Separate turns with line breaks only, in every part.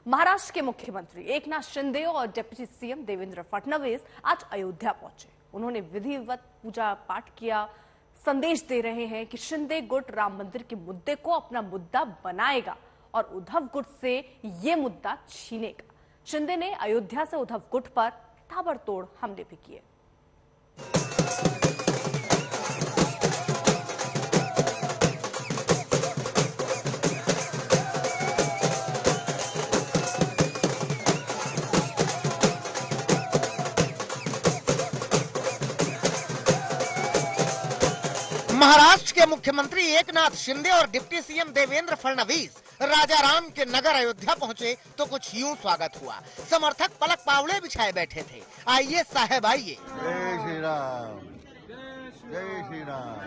महाराष्ट्र के मुख्यमंत्री एकनाथ शिंदे और डिप्टी सीएम देवेंद्र फडणवीस आज अयोध्या पहुंचे। उन्होंने विधिवत पूजा पाठ किया। संदेश दे रहे हैं कि शिंदे गुट राम मंदिर के मुद्दे को अपना मुद्दा बनाएगा और उद्धव गुट से ये मुद्दा छीनेगा। शिंदे ने अयोध्या से उद्धव गुट पर ताबड़तोड़ हमले भी किए।
महाराष्ट्र के मुख्यमंत्री एकनाथ शिंदे और डिप्टी सीएम देवेंद्र फडणवीस राजा राम के नगर अयोध्या पहुंचे तो कुछ यूं स्वागत हुआ। समर्थक पलक पावड़े बिछाए बैठे थे। आइए साहब आइए।
जय श्री राम, जय श्री राम,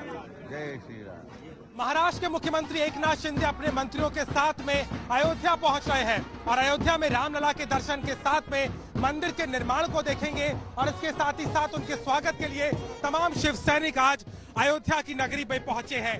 जय श्री राम।
महाराष्ट्र के मुख्यमंत्री एकनाथ शिंदे अपने मंत्रियों के साथ में अयोध्या पहुंच रहे हैं और अयोध्या में रामलला के दर्शन के साथ में मंदिर के निर्माण को देखेंगे और इसके साथ ही साथ उनके स्वागत के लिए तमाम शिव सैनिक आज अयोध्या की नगरी में पहुंचे हैं।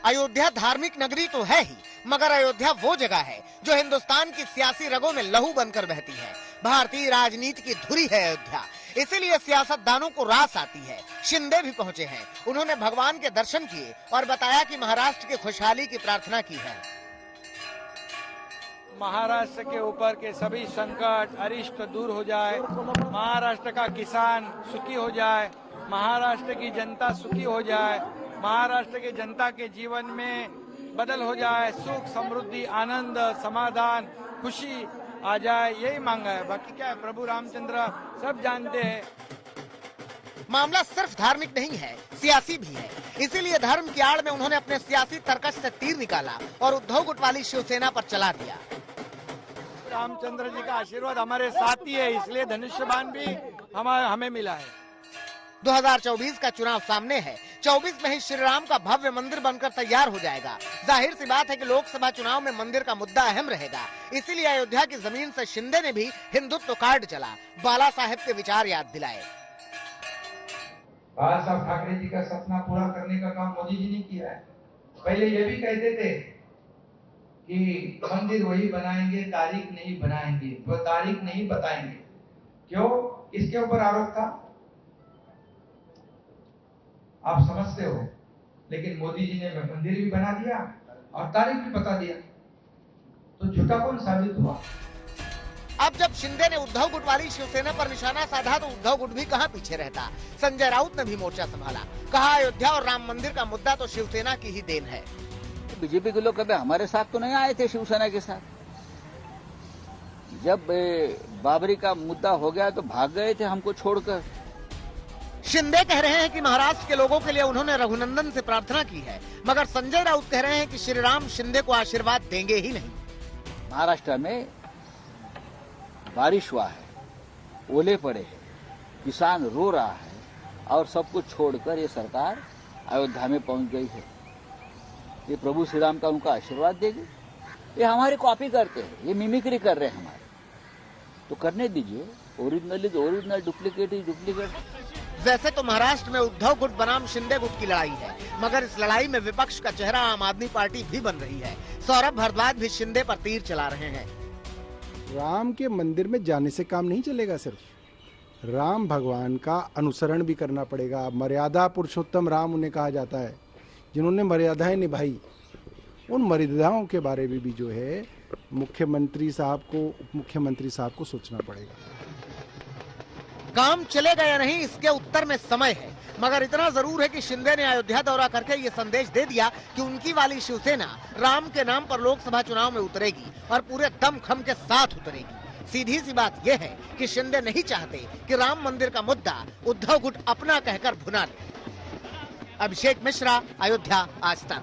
अयोध्या धार्मिक नगरी तो है ही, मगर अयोध्या वो जगह है जो हिंदुस्तान की सियासी रगों में लहू बनकर बहती है। भारतीय राजनीति की धुरी है अयोध्या, इसीलिए सियासतदानों को रास आती है। शिंदे भी पहुंचे हैं। उन्होंने भगवान के दर्शन किए और बताया कि महाराष्ट्र की खुशहाली की प्रार्थना की है।
महाराष्ट्र के ऊपर के सभी संकट अरिष्ट दूर हो जाए, महाराष्ट्र का किसान सुखी हो जाए, महाराष्ट्र की जनता सुखी हो जाए, महाराष्ट्र के जनता के जीवन में बदल हो जाए, सुख समृद्धि आनंद समाधान खुशी आ जाए, यही मांगा है। बाकी क्या है, प्रभु रामचंद्र सब जानते हैं।
मामला सिर्फ धार्मिक नहीं है, सियासी भी है। इसीलिए धर्म की आड़ में उन्होंने अपने सियासी तर्कश से तीर निकाला और उद्धव गुट वाली शिवसेना पर चला दिया।
रामचंद्र जी का आशीर्वाद हमारे साथ ही है, इसलिए धनुष्यबाण भी हमें मिला है।
2024 का चुनाव सामने है। 24 में ही श्री राम का भव्य मंदिर बनकर तैयार हो जाएगा। जाहिर सी बात है कि लोकसभा चुनाव में मंदिर का मुद्दा अहम रहेगा। इसीलिए अयोध्या की जमीन से शिंदे ने भी हिंदुत्व कार्ड चला, बाला साहेब के विचार याद दिलाए।
बाला साहब ठाकरे जी का सपना पूरा करने का काम मोदी जी ने किया है। पहले ये भी कहते थे कि मंदिर वही बनाएंगे, तारीख नहीं बनाएंगे, वो तारीख नहीं बताएंगे। क्यों? इसके ऊपर आरोप था, आप समझते हो। लेकिन मोदी जी ने मंदिर भी बना दिया और तारीख भी बता दिया, तो झूठा कौन साबित हुआ?
अब जब शिंदे ने उद्धव गुट वाली शिवसेना पर निशाना साधा तो उद्धव गुट भी कहां पीछे रहता। संजय राउत ने भी मोर्चा संभाला। कहा, अयोध्या और राम मंदिर का मुद्दा तो शिवसेना की ही देन है।
बीजेपी के लोग कभी हमारे साथ तो नहीं आए थे शिवसेना के साथ। जब बाबरी का मुद्दा हो गया तो भाग गए थे हमको छोड़कर।
शिंदे कह रहे हैं कि महाराष्ट्र के लोगों के लिए उन्होंने रघुनंदन से प्रार्थना की है, मगर संजय राउत कह रहे हैं कि श्री राम शिंदे को आशीर्वाद देंगे ही नहीं।
महाराष्ट्र में बारिश हुआ है, ओले पड़े हैं, किसान रो रहा है और सब कुछ छोड़कर ये सरकार अयोध्या में पहुंच गई है। ये प्रभु श्री राम का उनका आशीर्वाद देगी। ये हमारी कॉपी करते हैं, ये मिमिक्री कर रहे हैं हमारे, तो करने दीजिए। Original is original, duplicate is duplicate.
वैसे तो महाराष्ट्र में उद्धव गुट बनाम शिंदे गुट की लड़ाई है, मगर इस लड़ाई में विपक्ष का चेहरा आम आदमी पार्टी भी बन रही है। सौरभ भारद्वाज भी शिंदे पर तीर चला रहे हैं।
राम के मंदिर में जाने से काम नहीं चलेगा। सिर्फ राम भगवान का अनुसरण भी करना पड़ेगा। मर्यादा पुरुषोत्तम राम उन्हें कहा जाता है, जिन्होंने मर्यादाएं निभाई। उन मर्यादाओं के बारे में भी जो है मुख्यमंत्री साहब को, उप मुख्यमंत्री साहब को सोचना पड़ेगा।
काम चलेगा या नहीं, इसके उत्तर में समय है, मगर इतना जरूर है कि शिंदे ने अयोध्या दौरा करके ये संदेश दे दिया कि उनकी वाली शिवसेना राम के नाम पर लोकसभा चुनाव में उतरेगी और पूरे दमखम के साथ उतरेगी। सीधी सी बात यह है कि शिंदे नहीं चाहते कि राम मंदिर का मुद्दा उद्धव गुट अपना कहकर भुना ले। अभिषेक मिश्रा, अयोध्या, आज तक।